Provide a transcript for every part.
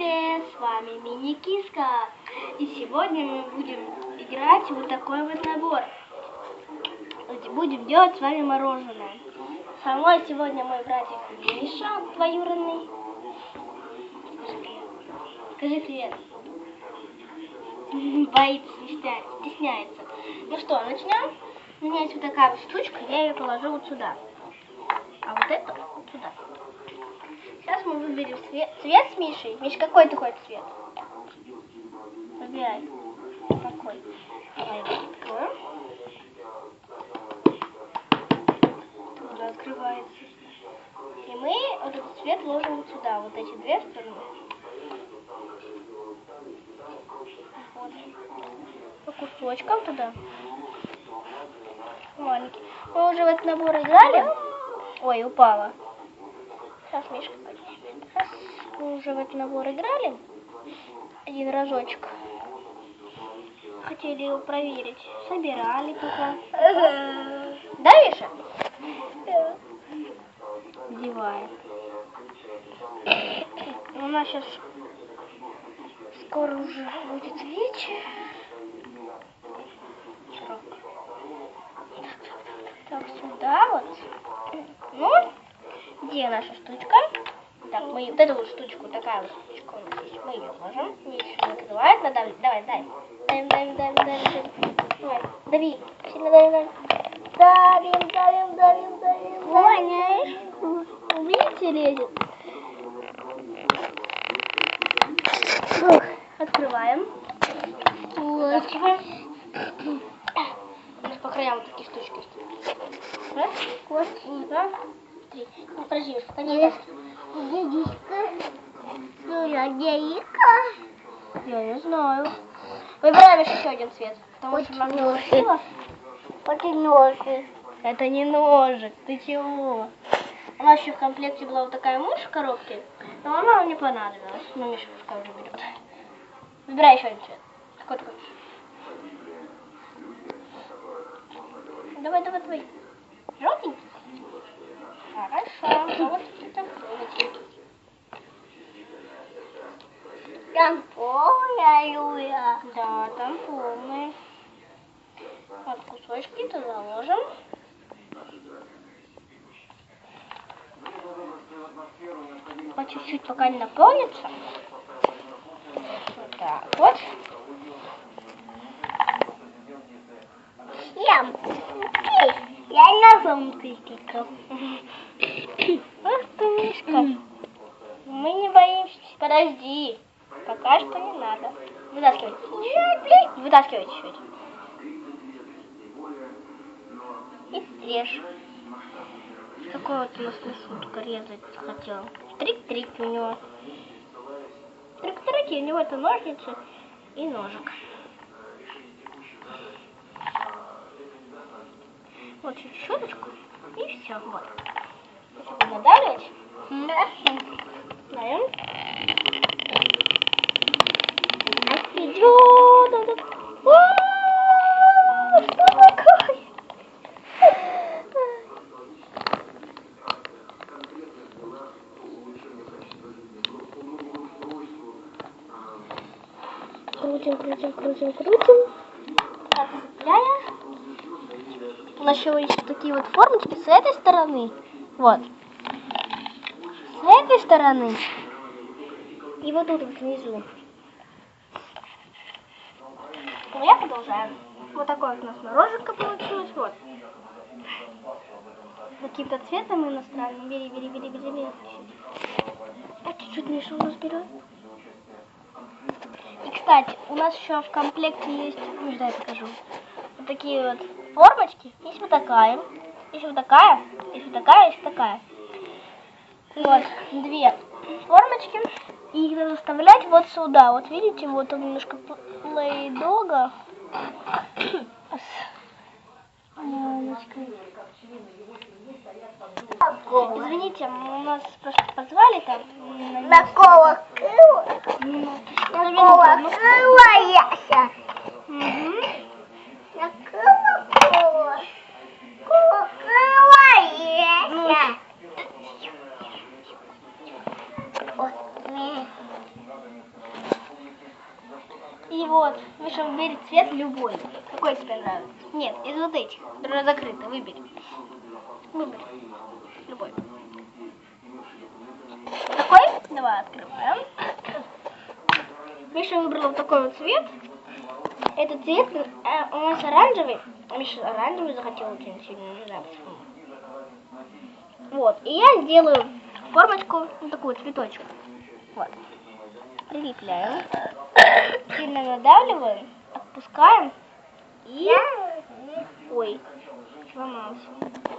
С вами Мини-киска, и сегодня мы будем играть в вот такой вот набор. Будем делать с вами мороженое. Со мной сегодня мой братик Миша, двоюродный. Скажи привет. Боится, стесняется. Ну что, начнем? У меня есть вот такая вот штучка, я ее положу вот сюда. А вот это вот сюда. Сейчас мы выберем цвет с Мишей. Миш, какой ты хочешь цвет? Выбирай. Какой? Давай его откроем. Туда открывается. И мы вот этот цвет ложим вот сюда. Вот эти две стороны. Вот. По кусочкам туда. Маленький. Мы уже в этот набор играли. Ой, упала. Сейчас Мишка поднимет. Мы уже в этот набор играли. Один разочек. Хотели его проверить. Собирали только. Да, Миша? Деваем. У нас сейчас скоро уже будет вечер. Так, сюда вот. Ну, где наша штучка? Так, мы вот эту вот штучку, такая вот штучка у нас есть. Мы ее ложим. Миша накрывает, надавит. Давай, дай. Давим. Давай, дави. Сильно давим. Давим. Воняешь? Видите, лезет. Открываем. Вот. У нас по краям вот такие штучки стоят. Раз, вот, два, три. Ну, подожди, конечно. Я не знаю. Выбираем еще один цвет. Потому что нам не хватило. Это не ножик. Ты чего? У нас еще в комплекте была вот такая мышь в коробке, но она нам не понадобилась. Ну, Миша пускай уже берет. Выбирай еще один цвет. Какой ты хочешь? Давай. Желтенький? Хорошо. Вот это желтенький. Там полная. Да, там полный. Вот кусочки туда ложим. По чуть-чуть, пока не наполнится. Вот так вот. Я ножом тыкаю. Ах ты, Мишка. Мы не боимся. Подожди. Пока что не надо. Вытаскивайте чуть-чуть. И срежь. Какой вот у нас Мишутка резать хотел. Трик-трики у него. Трик-трики у него это ножницы и ножик. Вот чуть щеточку и все. Вот. Если надавливать. Даем. Идет. Что такое? Крутим. Отцепляем. У нас еще есть такие вот формочки с этой стороны. Вот. С этой стороны. И вот тут вот внизу. Ну, я продолжаю. Вот такое вот у нас мороженка получилось. Вот. Каким-то цветом иностранным. Бери. А чуть-чуть Миша у нас берет. И, кстати, у нас еще в комплекте есть, я покажу, вот такие вот формочки. Есть вот такая, есть вот такая. Вот, две формочки. И их надо вставлять вот сюда. Вот видите, вот он немножко плей-дога. Извините, у нас просто позвали там. Наколокрылась. И вот, Миша, выбери цвет любой. Какой тебе нравится? Нет, из вот этих, которые закрыты, выбери. Выбери. Любой. Такой? Давай открываем. Миша выбрала вот такой вот цвет. Этот цвет у нас оранжевый. Миша оранжевый захотел очень сильно, не знаю почему. Вот, и я сделаю формочку, вот такую цветочек. Вот. Прилепляем. Сильно надавливаем, отпускаем. И... Ой, сломался.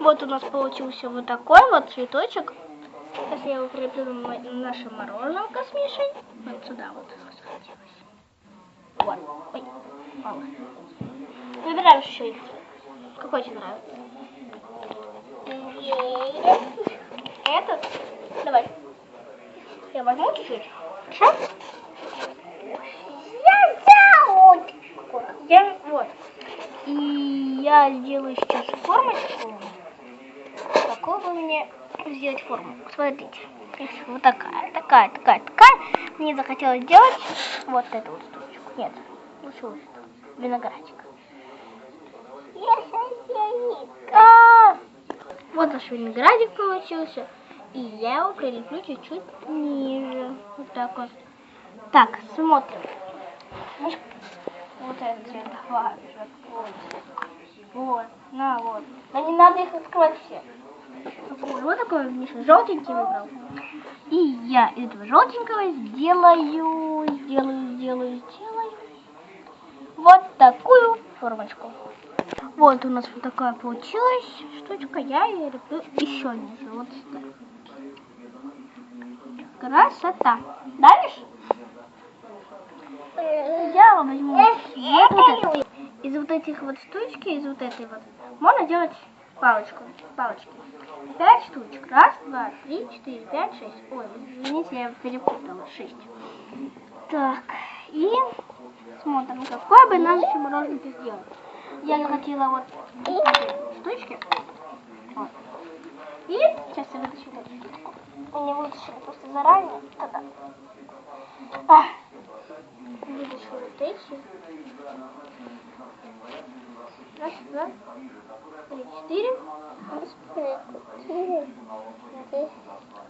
Вот у нас получился вот такой вот цветочек. Сейчас я его прилеплю на наше мороженка с Мишей. Вот сюда вот захотелось. Вот. Ой, мало. Выбираем еще один. Какой тебе нравится? Этот? Давай. Я возьму чуть-чуть. Хорошо? Я вот. И я сделаю сейчас формочку. Какую бы мне сделать форму? Смотрите. Вот такая. Мне захотелось сделать вот эту вот штучку. Нет, лучше вот виноградик. Вот наш виноградик получился. И я его прилеплю чуть-чуть ниже. Вот так вот. Так, смотрим. Вот этот цвет. Вот, на, вот. Но не надо их открывать все. Вот такой Миша желтенький выбрал. И я из этого желтенького сделаю вот такую формочку. Вот у нас вот такая получилась штучка. Я ее люблю еще ниже. Вот сюда. Красота. Дальше я возьму вот из вот этих вот штучки, из вот этой вот. Можно делать палочки. 5 штучек. 1, 2, 3, 4, 5, 6. Ой, извините, я перепутала. 6. Так, и смотрим, какой бы нам еще мороженку сделать. Я захотела вот эти штучки. Вот. И сейчас я вытащу эту штучку. Не вытащила просто заранее. Тогда. Вытащу вот эти. 1, 2, 3, 4.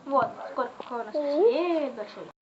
Вот, сколько у нас цвет большой.